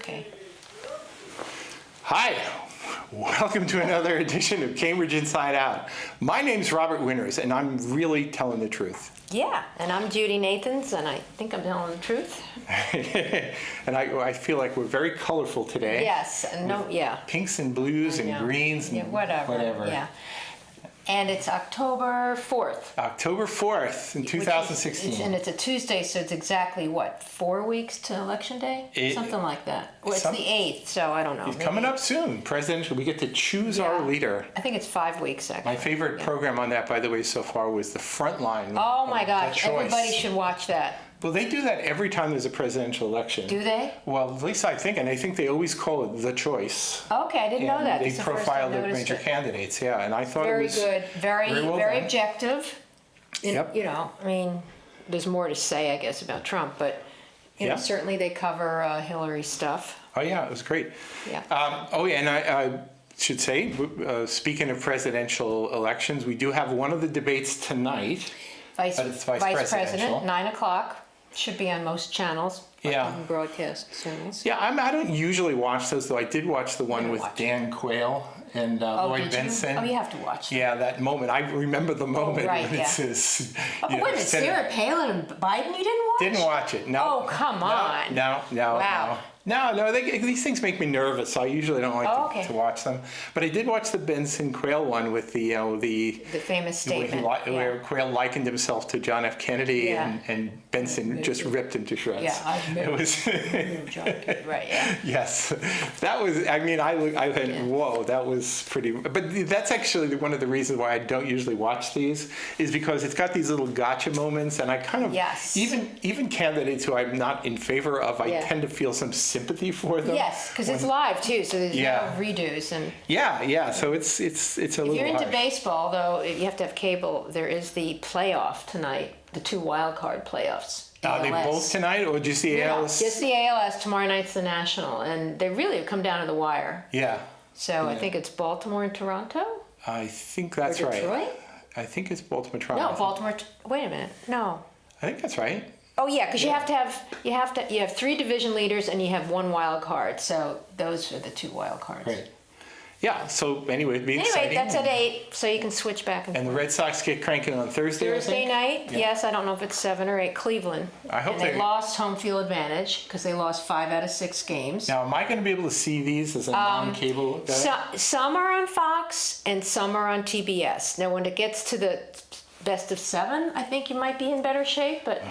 Okay. Hi, welcome to another edition of Cambridge Inside Out. My name's Robert Winters, and I'm really telling the truth. Yeah, and I'm Judy Nathans, and I think I'm telling the truth. And I feel like we're very colorful today. Yes, and Pinks and blues and greens and whatever. Yeah. And it's October 4th. October 4th in 2016. And it's a Tuesday, so it's exactly, 4 weeks to Election Day? Something like that. Well, it's the 8th, so I don't know. It's coming up soon. Presidential, we get to choose our leader. I think it's 5 weeks, actually. My favorite program on that, by the way, so far was The Frontline. Oh my gosh, everybody should watch that. Well, they do that every time there's a presidential election. Do they? Well, at least I think, and I think they always call it The Choice. Okay, I didn't know that. They profile the major candidates, yeah, and I thought it was very good, very objective. Yep. You know, I mean, there's more to say, I guess, about Trump, but you know, certainly they cover Hillary stuff. Oh yeah, it was great. Yeah. And I should say, speaking of presidential elections, we do have one of the debates tonight. Vice President, 9 o'clock. Should be on most channels. Broadcast channels. Yeah, I don't usually watch those, though. I did watch the one with Dan Quayle and Lloyd Bentsen. Oh, you have to watch it. Yeah, that moment. I remember the moment when it says... wait a minute, Sarah Palin and Biden, you didn't watch? Didn't watch it, no. Oh, come on. No. Wow. No, these things make me nervous, so I usually don't like to watch them. But I did watch the Benson Quayle one with the famous statement where Quayle likened himself to John F. Kennedy, and Benson just ripped him to shreds. Yeah, it was right. Yeah. Yes, that was. I mean, I went, whoa, that was pretty. But that's actually one of the reasons why I don't usually watch these, is because it's got these little gotcha moments, and I kind of even candidates who I'm not in favor of, I tend to feel some sympathy for them. Yes, because it's live too, so there's no redos and. Yeah. So it's a little. If you're into harsh. baseball, though, you have to have cable. There is the playoff tonight, the 2 wild card playoffs. Are they both tonight, or just the ALS? Just the ALS. Tomorrow night's the National, and they really have come down to the wire. Yeah. So I think it's Baltimore and Toronto. I think that's or Detroit? right. I think it's Baltimore, Toronto. No, Baltimore. Wait a minute. No. I think that's right. Oh yeah, because you have 3 division leaders and you have 1 wild card. So those are the 2 wild cards. Right. Yeah. So anyway, it'd be exciting. That's at 8, so you can switch back and forth. And the Red Sox get cranking on Thursday. Thursday night. Yeah. Yes, I don't know if it's 7 or 8. Cleveland. I hope they lost home field advantage because they lost 5 out of 6 games. Now, am I going to be able to see these as a non-cable guy? Some are on Fox and some are on TBS. Now, when it gets to the best of 7, I think you might be in better shape. But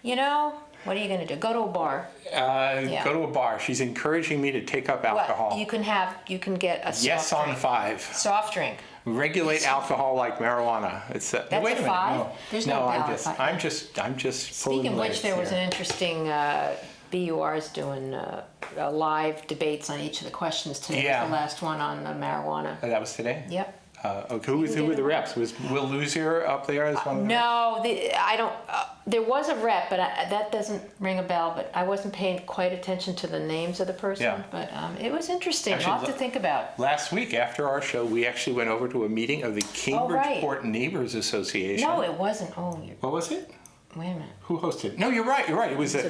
you know, what are you going to do? Go to a bar. Go to a bar. She's encouraging me to take up alcohol. Well, you can get a yes on drink. 5. Soft drink. Regulate alcohol like marijuana. It's that's wait a minute. 5. No. There's no I'm just. Speaking of which, there was an interesting. BUR's doing live debates on each of the questions today. Yeah. The last one on marijuana. That was today? Yep. Okay. Who were the reps? Was Will Luzier up there as one of them? No, I don't. There was a rep, but that doesn't ring a bell. But I wasn't paying quite attention to the names of the person. Yeah. But it was interesting. Actually, a lot to think about. Last week, after our show, we actually went over to a meeting of the Cambridgeport Neighbors Association. No, it wasn't. What was it? Wait a minute. Who hosted? No, you're right. It was a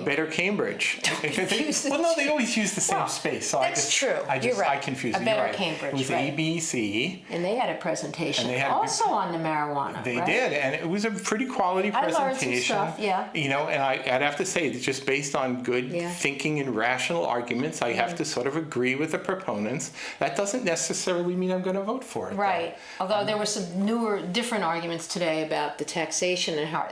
Better Cambridge. Well, no, they always use the same space. So that's true. You're right. I confused you. Better Cambridge. It was ABC. And they had a presentation also on the marijuana. They did, and it was a pretty quality presentation. I learned some stuff, yeah. You know, and I'd have to say, just based on good thinking and rational arguments, I have to sort of agree with the proponents. That doesn't necessarily mean I'm going to vote for it. Right. Although there were some different arguments today about the taxation and how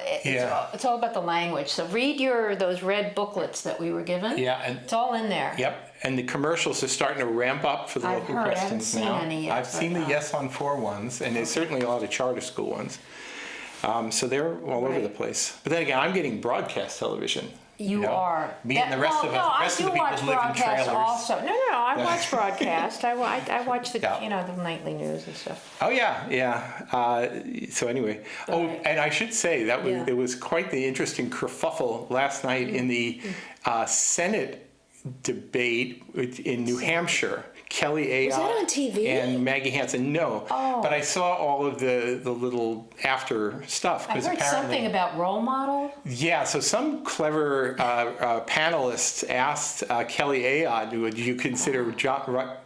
it's all about the language. So read those red booklets that we were given. Yeah, and it's all in there. Yep, and the commercials are starting to ramp up for the local questions now. I haven't seen any yet. I've seen the Yes on 4 ones, and there's certainly a lot of charter school ones. So they're all over the place. But then again, I'm getting broadcast television. You are. Me and the rest of the people who live in trailers. Also. No, I watch broadcast. I watch the the nightly news and stuff. Oh yeah. So anyway, and I should say that there was quite the interesting kerfuffle last night in the Senate debate in New Hampshire. Kelly Ayotte. Was that on TV? And Maggie Hansen. No. Oh. But I saw all of the little after stuff. I heard something about role model. Yeah, so some clever panelists asked Kelly Ayotte, would you consider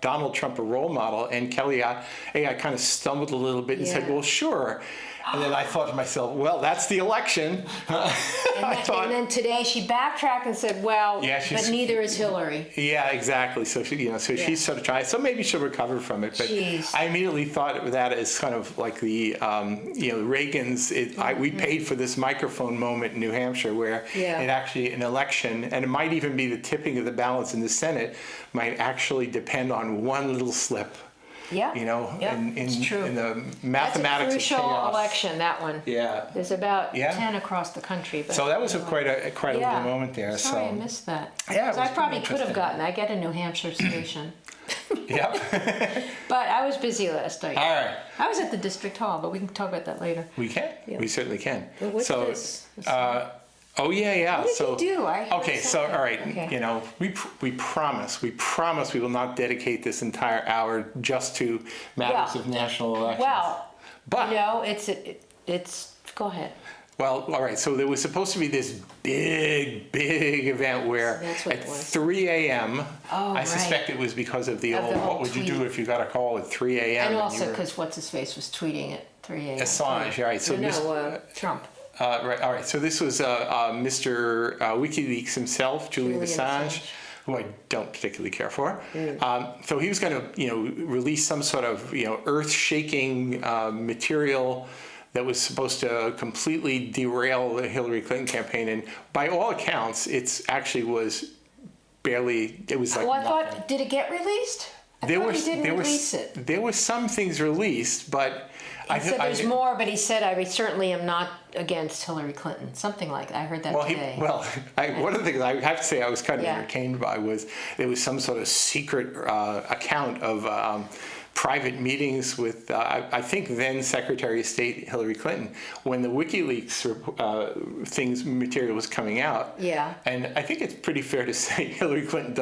Donald Trump a role model? And Kelly Ayotte kind of stumbled a little bit and said, well, sure. And then I thought to myself, well, that's the election. And then today she backtracked and said, well, but neither is Hillary. Yeah, exactly. So she's sort of trying. So maybe she'll recover from it. But Jeez. I immediately thought of that as kind of like the, Reagan's. We paid for this microphone moment in New Hampshire, where it actually an election, and it might even be the tipping of the balance in the Senate, might actually depend on one little slip. Yeah. In the mathematics That's a crucial of chaos. election, that one. Yeah. There's about 10 across the country. But, so that was quite a little moment there. Sorry, I missed that. Yeah, I probably could have gotten. I get a New Hampshire station. Yep. But I was busy last night. All right. I was at the district hall, but we can talk about that later. We can. Yeah. We certainly can. Well, what's this? Oh yeah. What did you do? All right. Okay. We promise we will not dedicate this entire hour just to matters of national elections. Well, but it's. Go ahead. Well, all right. So there was supposed to be this big event where at 3 a.m. I suspect it was because of the old "What would you do if you got a call at 3 a.m." And also because what's his face was tweeting at 3 a.m. Assange, right? So Trump. Right. All right. So this was Mr. WikiLeaks himself, Julian Assange, who I don't particularly care for. So he was going to, release some sort of, earth-shaking material that was supposed to completely derail the Hillary Clinton campaign. And by all accounts, it actually was barely. It was like. Oh, I thought. Did it get released? He didn't release it. There were some things released, but. He said there's more, but he said, I certainly am not against Hillary Clinton. Something like that. I heard that today. One of the things I have to say I was kind of entertained by was there was some sort of secret account of private meetings with, I think, then Secretary of State Hillary Clinton, when the WikiLeaks material was coming out. Yeah. And I think it's pretty fair to say Hillary Clinton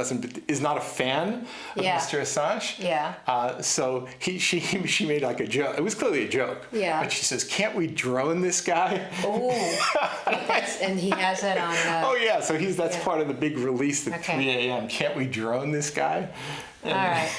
is not a fan of Mr. Assange. Yeah. So she made like a joke. It was clearly a joke. Yeah. But she says, "Can't we drone this guy?" Oh. And he has that on. Oh yeah. So that's part of the big release at 3 a.m. Can't we drone this guy? All right.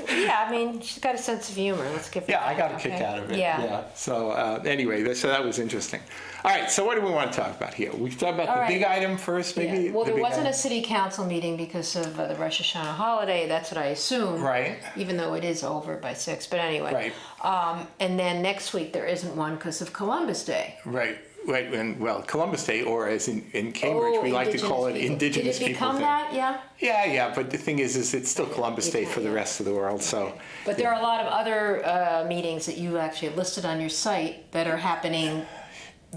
Yeah, I mean, she's got a sense of humor. Let's give her that. I got a kick out of it. Yeah. So anyway, so that was interesting. All right, so what do we want to talk about here? We talk about the big item first, maybe? Yeah. Well, there wasn't a city council meeting because of the Rosh Hashanah holiday. That's what I assume. Right. Even though it is over by 6. But anyway. Right. And then next week there isn't one because of Columbus Day. Right. Right, and Columbus Day, or as in Cambridge, we like to call it Indigenous People Day. Did it become that? Yeah. Yeah, but the thing is it's still Columbus Day for the rest of the world. So. But there are a lot of other meetings that you actually have listed on your site that are happening.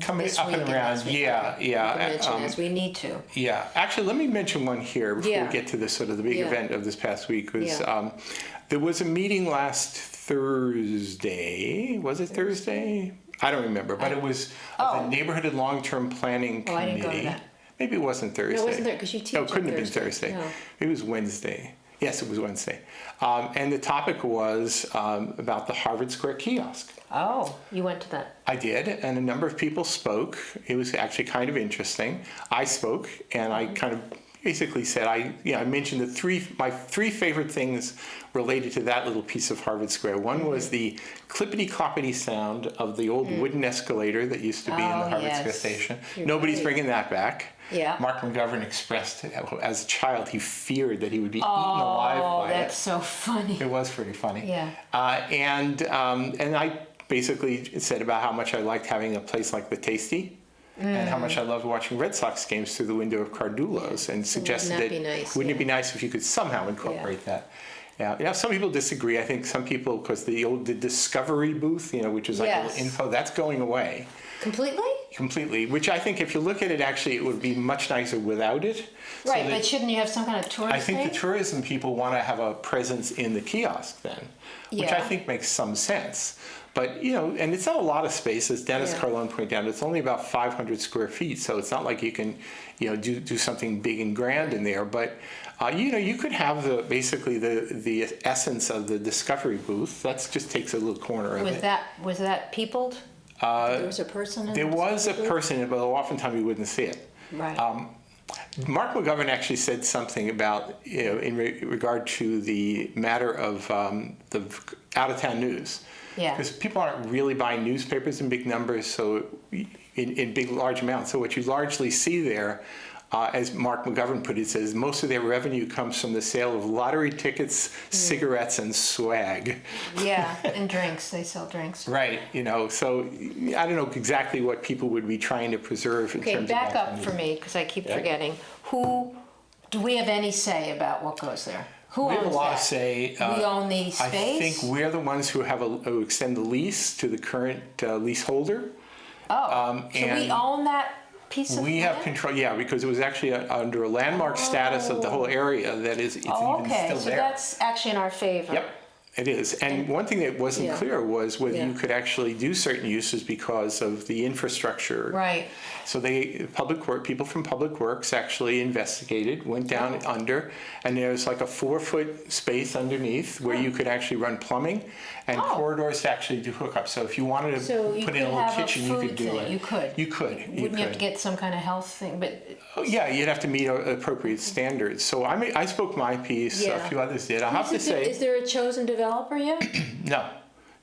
Coming up and around, yeah. As we need to. Yeah, actually, let me mention one here before we get to the sort of the big event of this past week. There was a meeting last Thursday. Was it Thursday? I don't remember, but it was the Neighborhood and Long-Term Planning Committee. I didn't go to that. Maybe it wasn't Thursday. No, it wasn't there because you teach. No, it couldn't have been Thursday. No. It was Wednesday. Yes, it was Wednesday. And the topic was about the Harvard Square kiosk. Oh, you went to that. I did, and a number of people spoke. It was actually kind of interesting. I spoke, and I kind of basically said, I mentioned my three favorite things related to that little piece of Harvard Square. One was the clippity-cloppity sound of the old wooden escalator that used to be in the Harvard Square station. Nobody's bringing that back. Yeah. Mark McGovern expressed, as a child, he feared that he would be eaten alive by it. Oh, that's so funny. It was pretty funny. Yeah. And I basically said about how much I liked having a place like the Tasty. And how much I loved watching Red Sox games through the window of Cardullo's, and suggested wouldn't it be nice if you could somehow incorporate that? Yeah, some people disagree. I think some people, because the Discovery booth, which is like a little info, that's going away. Completely, which I think if you look at it, actually, it would be much nicer without it. Right, but shouldn't you have some kind of tourist I think the tourism people want to have a presence in the kiosk then, which I think makes some sense. But, and it's not a lot of space, as Dennis Carlone pointed out, it's only about 500 square feet, so it's not like you can, do something big and grand in there. But, you could have basically the essence of the Discovery booth. That just takes a little corner of it. Was that peopled? There was a person in There was a person, but oftentimes you wouldn't see it. Right. Mark McGovern actually said something about, in regard to the matter of the out-of-town news. Yeah. Because people aren't really buying newspapers in big numbers, so in big, large amounts. So what you largely see there, as Mark McGovern put it, says most of their revenue comes from the sale of lottery tickets, cigarettes, and swag. Yeah, and drinks. They sell drinks. Right. So I don't know exactly what people would be trying to preserve in terms of. Okay, back up for me, because I keep forgetting. Do we have any say about what goes there? Who owns that? We have a lot of say. We own the space? I think we're the ones who who extend the lease to the current leaseholder. Oh, so we own that piece of We land? have control, because it was actually under a landmark status of the whole area that it's even still there. So that's actually in our favor. Yep, it is. And one thing that wasn't clear was whether you could actually do certain uses because of the infrastructure. Right. So people from Public Works actually investigated, went down under, and there's like a 4-foot space underneath where you could actually run plumbing and corridors to actually do hookups. So if you wanted to put in a little kitchen, you could do it. You could. You could. Wouldn't you have to get some kind of health thing? But yeah, you'd have to meet appropriate standards. So I spoke my piece. A few others did. I have to say. Is there a chosen developer yet? No.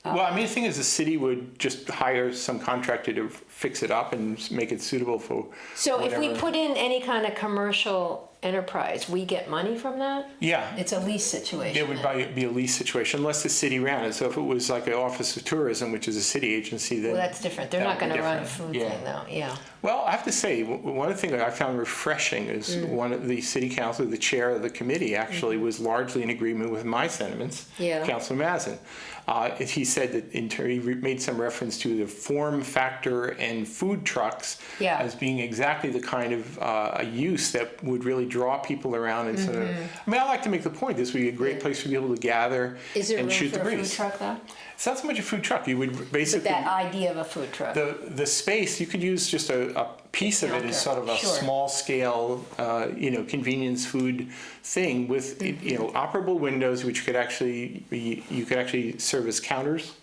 Well, the thing is, the city would just hire some contractor to fix it up and make it suitable for. So whatever. if we put in any kind of commercial enterprise, we get money from that? Yeah. It's a lease situation. It would be a lease situation unless the city ran it. So if it was like an Office of Tourism, which is a city agency, then. Well, that's different. They're not going to run a food thing, though. Yeah. Well, I have to say, one of the things that I found refreshing is one of the city council, the chair of the committee, actually was largely in agreement with my sentiments. Yeah. Councilor Mazin. He said that he made some reference to the form factor and food trucks as being exactly the kind of a use that would really draw people around and sort of. I like to make the point this would be a great place for people to gather and shoot the breeze. Is there room for a food truck though? It's not so much a food truck. You would basically. But that idea of a food truck. The space you could use just a piece of it as sort of a small scale, convenience food thing with operable windows, which could you could actually serve as counters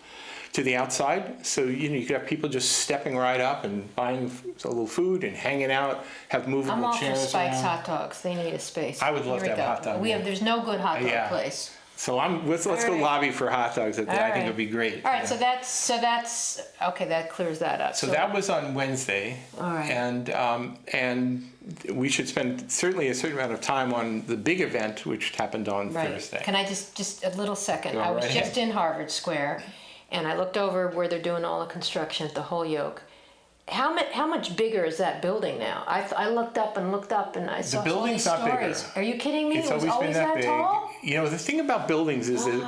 to the outside. So you could have people just stepping right up and buying a little food and hanging out, have movable chairs. I'm all for Spike's hot dogs. They need a space. I would love to have a hot dog. There's no good hot dog place. So let's go lobby for hot dogs. I think it'd be great. All right, so that's okay. That clears that up. So that was on Wednesday. All right. And we should spend certainly a certain amount of time on the big event, which happened on Thursday. Can I just a little second? I was just in Harvard Square, and I looked over where they're doing all the construction at the Holyoke. How much bigger is that building now? I looked up and I saw the building's all these not bigger. stories. Are you kidding me? It's it was always been that big. Tall? The thing about buildings is that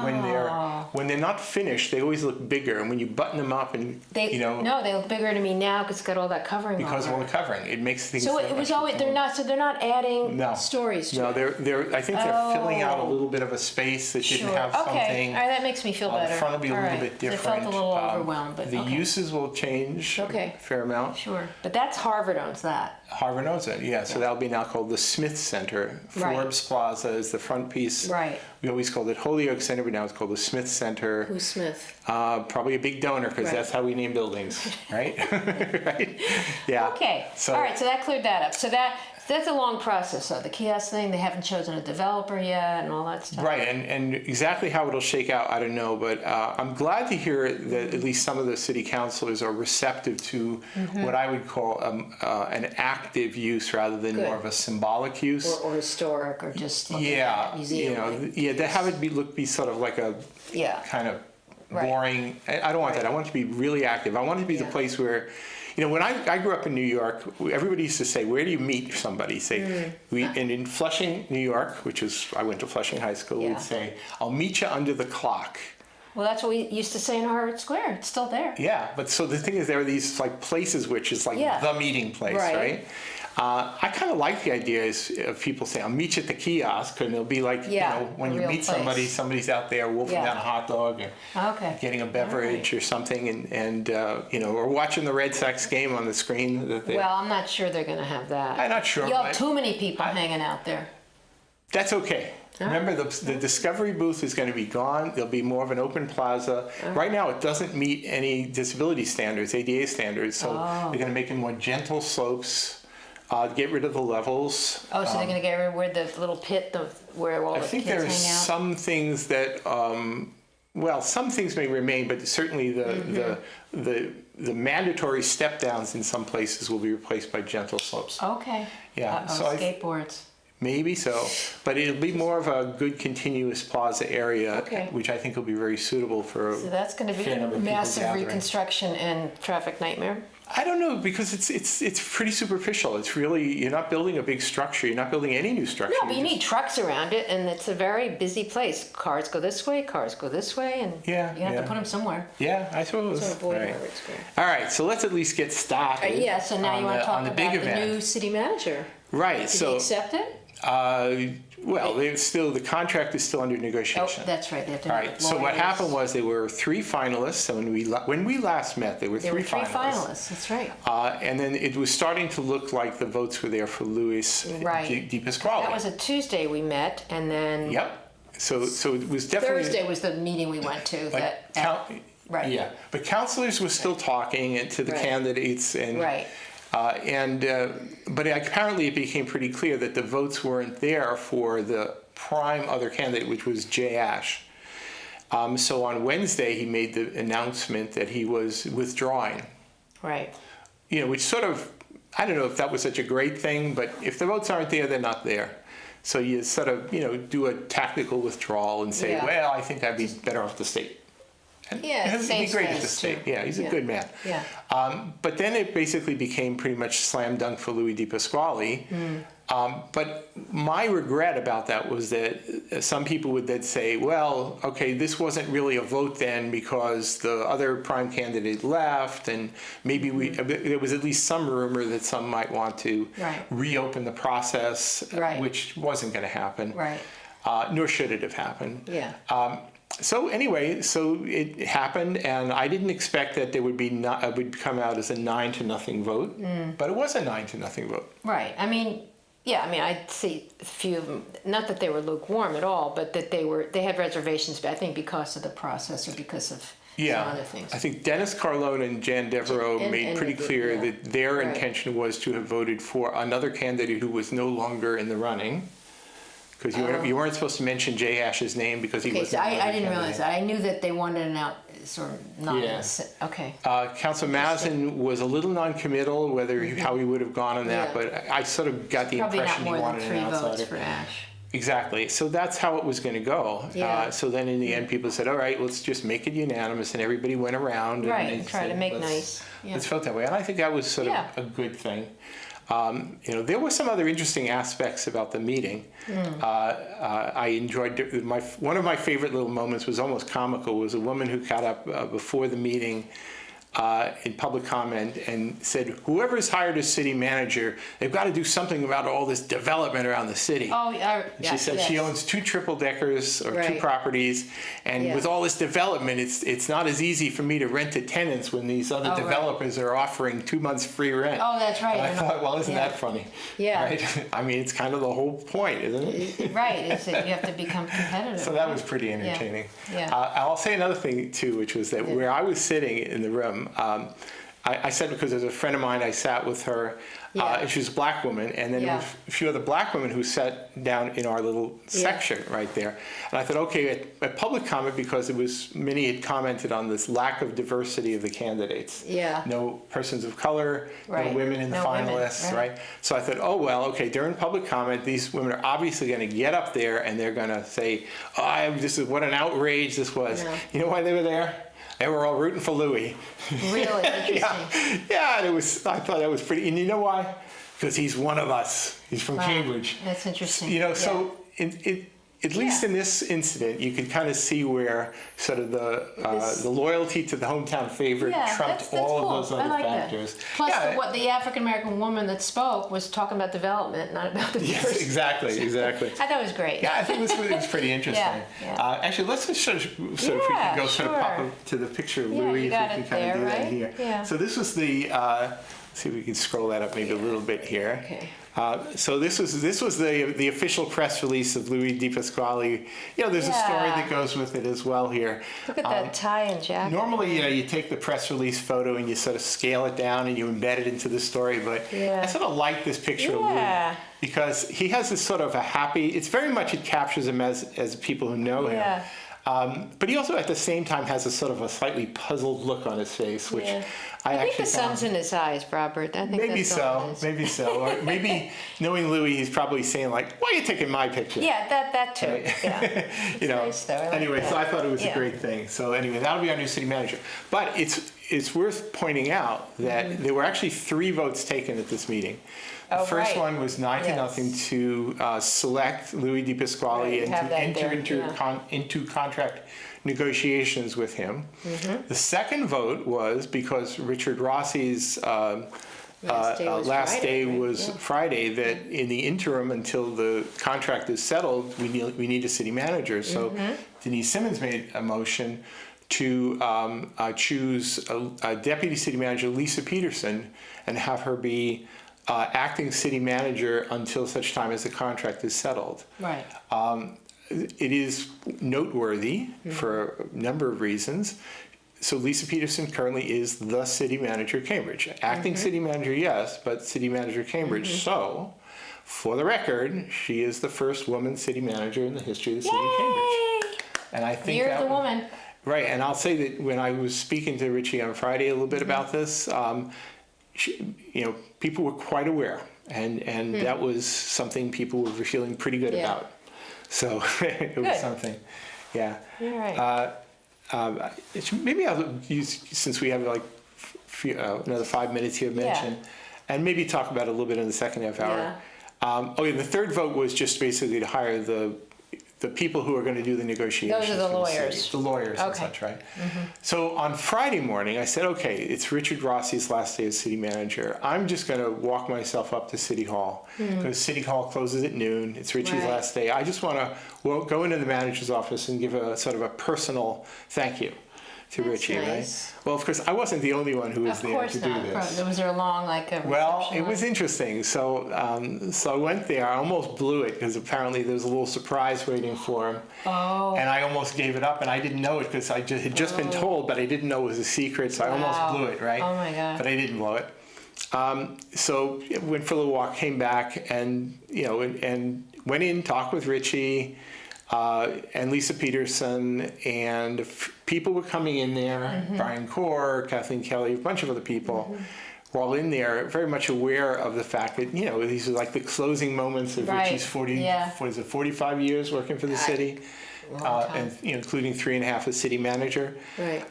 when they're not finished, they always look bigger. And when you button them up and no, they look bigger to me now because it's got all that covering. Because of all the covering, it makes things. So it was always they're not adding stories to it. No, I think they're filling out a little bit of a space that didn't have something. Okay, all right, that makes me feel better. The front will be a little bit different. I felt a little overwhelmed, but the uses will change. A fair amount. Sure, but that's Harvard owns that. Harvard owns it, yeah. So that'll be now called the Smith Center. Forbes Plaza is the front piece. Right. We always called it Holyoke Center, but now it's called the Smith Center. Who's Smith? Probably a big donor because that's how we name buildings, right? Right? Yeah. Okay. All right. So that cleared that up. So that's a long process. So the kiosk thing, they haven't chosen a developer yet, and all that stuff. Right. And exactly how it'll shake out, I don't know. But I'm glad to hear that at least some of the city councilors are receptive to what I would call an active use rather than more of a symbolic use. Or historic, or just looking at museum. To have it be sort of like a kind of boring. I don't want that. I want it to be really active. I want it to be the place where. When I grew up in New York, everybody used to say, "Where do you meet somebody?" And in Flushing, New York, I went to Flushing High School, we'd say, "I'll meet you under the clock." Well, that's what we used to say in Harvard Square. It's still there. Yeah, but so the thing is, there are these places which is the meeting place, right? I kind of like the idea of people saying, I'll meet you at the kiosk, and it'll be like, when you meet somebody, somebody's out there wolfing down a hot dog or getting a beverage or something, and or watching the Red Sox game on the screen. Well, I'm not sure they're going to have that. I'm not sure. You'll have too many people hanging out there. That's okay. Remember, the Discovery booth is going to be gone. There'll be more of an open plaza. Right now, it doesn't meet any disability standards, ADA standards, so they're going to make it more gentle slopes, get rid of the levels. Oh, so they're going to get rid of where the little pit, where all the kids hang out? I think there are some things that, some things may remain, but certainly the mandatory step downs in some places will be replaced by gentle slopes. Okay. Yeah. So skateboards. Maybe so, but it'll be more of a good continuous plaza area, which I think will be very suitable for. So that's going to be a massive reconstruction and traffic nightmare. I don't know, because it's pretty superficial. It's really, you're not building a big structure. You're not building any new structure. No, but you need trucks around it, and it's a very busy place. Cars go this way, cars go this way, and you have to put them somewhere. Yeah, I suppose. So avoid Harvard Square. All right, so let's at least get started. So now you want to talk about the new city manager. Right. Did he accept it? The contract is still under negotiation. Oh, that's right. They have to. All right. So what happened was there were 3 finalists. So when we last met, there were three finalists. That's right. And then it was starting to look like the votes were there for Louis DePasquale. That was a Tuesday we met, and then. Yep. So it was definitely Thursday was the meeting we went to. Right. Yeah, but councilors were still talking to the candidates and. Right. But apparently it became pretty clear that the votes weren't there for the prime other candidate, which was Jay Ash. So on Wednesday, he made the announcement that he was withdrawing. Right. Which sort of, I don't know if that was such a great thing, but if the votes aren't there, they're not there. So you sort of, do a tactical withdrawal and say, well, I think I'd be better off the state. And he'd be great at the state. Yeah, he's a good man. Yeah. But then it basically became pretty much slam dunk for Louis DePasquale. But my regret about that was that some people would then say, well, okay, this wasn't really a vote then because the other prime candidate left, and maybe there was at least some rumor that some might want to reopen the process, which wasn't going to happen. Right. Nor should it have happened. Yeah. So anyway, it happened, and I didn't expect that there would be it would come out as a 9-0 vote, but it was a 9-0 vote. Right. I'd see a few of them. Not that they were lukewarm at all, but that they had reservations. But I think because of the process or because of some other things. I think Dennis Carlone and Jan Devereaux made pretty clear that their intention was to have voted for another candidate who was no longer in the running. Because you weren't supposed to mention Jay Ash's name because he wasn't. I didn't realize that. I knew that they wanted an out sort of non. Okay. Councilor Mazin was a little non-committal how he would have gone on that, but I sort of got the impression he wanted an outsider. Probably not more than 3 votes for Ash. Exactly. So that's how it was going to go. Yeah. So then in the end, people said, all right, let's just make it unanimous, and everybody went around. And try to make nice. It felt that way, and I think that was sort of a good thing. There were some other interesting aspects about the meeting. I enjoyed one of my favorite little moments was almost comical. Was a woman who got up before the meeting in public comment and said, whoever's hired as city manager, they've got to do something about all this development around the city. She said she owns 2 triple-deckers or 2 properties, and with all this development, it's not as easy for me to rent to tenants when these other developers are offering 2 months free rent. Oh, that's right. And I thought, well, isn't that funny? Yeah. Right? It's kind of the whole point, isn't it? Right. It's that you have to become competitive. So that was pretty entertaining. Yeah. I'll say another thing, too, which was that where I was sitting in the room, I said because there's a friend of mine, I sat with her, and she was a black woman, and then there was a few other black women who sat down in our little section right there. And I thought, okay, at public comment, because many had commented on this lack of diversity of the candidates. Yeah. No persons of color, no women in the finalists, right? So I thought, oh, well, okay, during public comment, these women are obviously going to get up there and they're going to say, what an outrage this was. Yeah. You know why they were there? They were all rooting for Louis. Really interesting. Yeah, and I thought that was pretty. And you know why? Because he's one of us. He's from Cambridge. That's interesting. So at least in this incident, you could kind of see where sort of the loyalty to the hometown favorite trumped all of those other factors. That. Plus, what the African American woman that spoke was talking about development, not about the person. Yes, exactly. I thought it was great. Yeah, I think it was pretty interesting. Actually, let's just sort of if we can go sort of pop up to the picture of Louis, if we can kind of do that here. Yeah. So this was the. See if we can scroll that up maybe a little bit here. Okay. So this was the official press release of Louis DePasquale. There's a story that goes with it as well here. Look at that tie and jacket. Normally, you take the press release photo and you sort of scale it down and you embed it into the story, but I sort of like this picture of Louis because he has this sort of a happy. It's very much it captures him as people who know him. But he also, at the same time, has a sort of a slightly puzzled look on his face, which I think the sun's in his eyes, Robert. I think maybe so. Or maybe knowing Louis, he's probably saying like, "Why are you taking my picture?" Yeah, that too. Right? Yeah. Nice, though. Anyway, so I thought it was a great thing. So anyway, that'll be our new city manager. But it's worth pointing out that there were actually 3 votes taken at this meeting. The first one was 9-0 to select Louis DePasquale and to enter into contract negotiations with him. The second vote was because Richard Rossi's last day was Friday, that in the interim until the contract is settled, we need a city manager. So Denise Simmons made a motion to choose a deputy city manager, Lisa Peterson, and have her be acting city manager until such time as the contract is settled. Right. It is noteworthy for a number of reasons. So Lisa Peterson currently is the city manager of Cambridge. Acting city manager, yes, but city manager of Cambridge. So, for the record, she is the first woman city manager in the history of the city of Cambridge. And I think you're the woman. Right, and I'll say that when I was speaking to Richie on Friday a little bit about this, people were quite aware, and that was something people were feeling pretty good about. So it was something, All right. Maybe I'll use, since we have like another 5 minutes here, mention, and maybe talk about it a little bit in the second half hour. The third vote was just basically to hire the people who are going to do the negotiations. Those are the lawyers. The lawyers and such, right? So on Friday morning, I said, okay, it's Richard Rossi's last day as city manager. I'm just going to walk myself up to City Hall because City Hall closes at noon. It's Richie's last day. I just want to go into the manager's office and give a sort of a personal thank you to Richie, right? Well, of course, I wasn't the only one who was there to do this. Was there a long, Well, it was interesting. So I went there. I almost blew it because apparently there was a little surprise waiting for him. And I almost gave it up, and I didn't know it because I had just been told, but I didn't know it was a secret, so I almost blew it, right? Oh, my God. But I didn't blow it. So went for a little walk, came back, and went in, talked with Richie, and Lisa Peterson, and people were coming in there, Brian Corr, Kathleen Kelly, a bunch of other people were all in there, very much aware of the fact that, these are like the closing moments of Richie's 45 years working for the city, and including 3.5 as city manager. Right.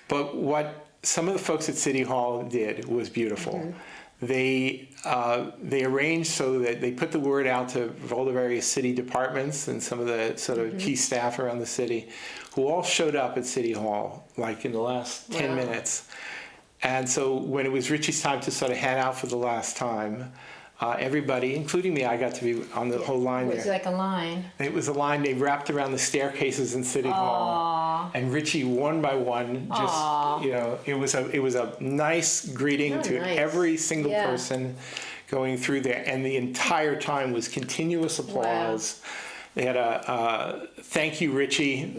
But what some of the folks at City Hall did was beautiful. They arranged so that they put the word out to all the various city departments and some of the sort of key staff around the city, who all showed up at City Hall like in the last 10 minutes. And so when it was Richie's time to sort of hand out for the last time, everybody, including me, I got to be on the whole line there. It was like a line. It was a line they wrapped around the staircases in City Hall, and Richie, one by one, just it was a nice greeting to every single person going through there, and the entire time was continuous applause. They had a "Thank you, Richie"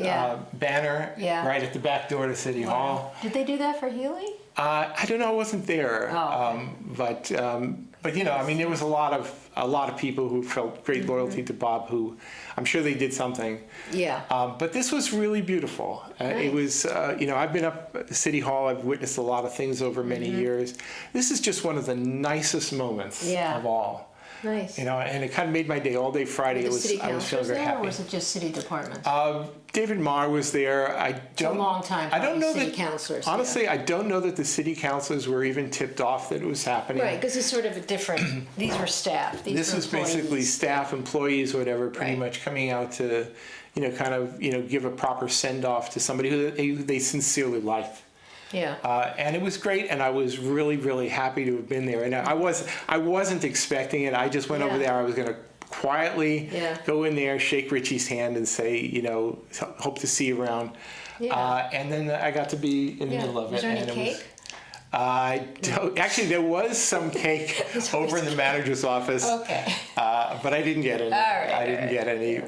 banner right at the back door to City Hall. Did they do that for Healy? I don't know. I wasn't there, but I mean, there was a lot of people who felt great loyalty to Bob, who I'm sure they did something. Yeah. But this was really beautiful. It was, I've been up at City Hall. I've witnessed a lot of things over many years. This is just one of the nicest moments of all. Nice. You know, and it kind of made my day all day Friday. Were the city I was feeling councilors very there, happy. or was it just city departments? David Marr was there. It's a long time. I don't know city that councilors. honestly. I don't know that the city councilors were even tipped off that it was happening. Right, because it's sort of a different. These were staff. This was basically staff, employees, whatever, pretty much coming out to, you know, kind of, you know, give a proper send off to somebody who they sincerely liked. Yeah. And it was great, and I was really, really happy to have been there. And I wasn't expecting it. I just went over there. I was going to quietly go in there, shake Richie's hand, and say, you know, hope to see you around. Yeah. And then I got to be in the middle of it. Was there any and cake? Actually, there was some cake over in the manager's office. Okay. But I didn't get any. All right, I didn't get any.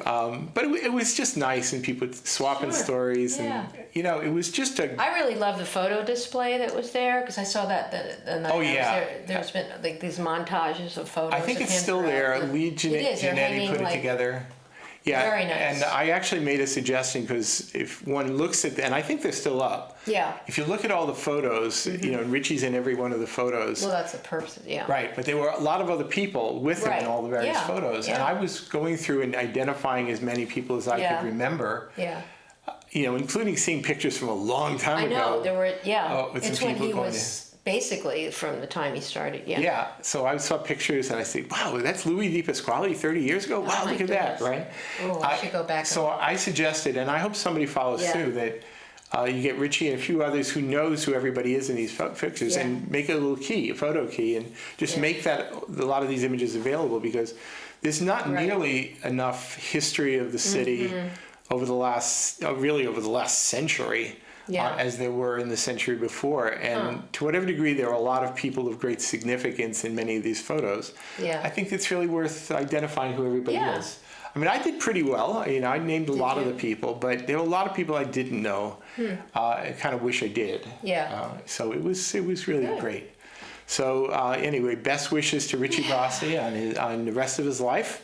But it was just nice, and people swapping stories, and you know, it was just a. I really love the photo display that was there because I saw that the night I was there. There's been like these montages of photos. I think it's still there. Lee Giannetti put it together. Yeah, very nice. And I actually made a suggestion because if one looks at, and I think they're still up. Yeah. If you look at all the photos, you know, and Richie's in every one of the photos. Well, that's the purpose, Right, but there were a lot of other people with him in all the various photos, and I was going through and identifying as many people as I could remember. Yeah. You know, including seeing pictures from a long time ago. I know there were. It's when he was. Basically, from the time he started, Yeah, so I saw pictures and I said, wow, that's Louis DePasquale 30 years ago? Wow, look at that, right? Oh, I should go back. So I suggested, and I hope somebody follows through, that you get Richie and a few others who knows who everybody is in these pictures and make a little key, a photo key, and just make that a lot of these images available because there's not nearly enough history of the city over the last century. As there were in the century before. And to whatever degree there are a lot of people of great significance in many of these photos, I think it's really worth identifying who everybody is. I mean, I did pretty well. You know, I named a lot of the people, but there were a lot of people I didn't know. I kind of wish I did. So it was really great. So anyway, best wishes to Richie Grassi on the rest of his life.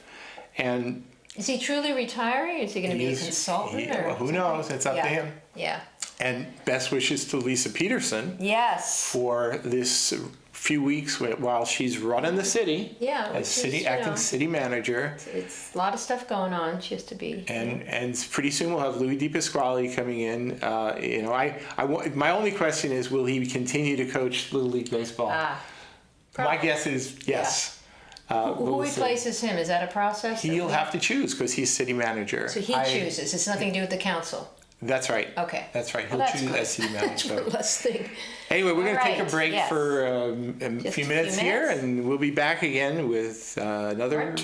And is he truly retiring? Is he going to be a consultant? Or well, who knows? It's up to him. Yeah. And best wishes to Lisa Peterson. Yes. For this few weeks while she's running the city. Yeah. As acting city manager. It's a lot of stuff going on. She has to be. And pretty soon we'll have Louis DePasquale coming in. You know, my only question is, will he continue to coach Little League baseball? My guess is yes. Who replaces him? Is that a process? He'll have to choose because he's city manager. So he chooses. It's nothing to do with the council. That's right. Okay. That's right. He'll choose as city manager. One less thing. Anyway, we're going to take a break for a few minutes here, and we'll be back again with another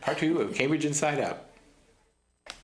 part two of Cambridge Inside Out.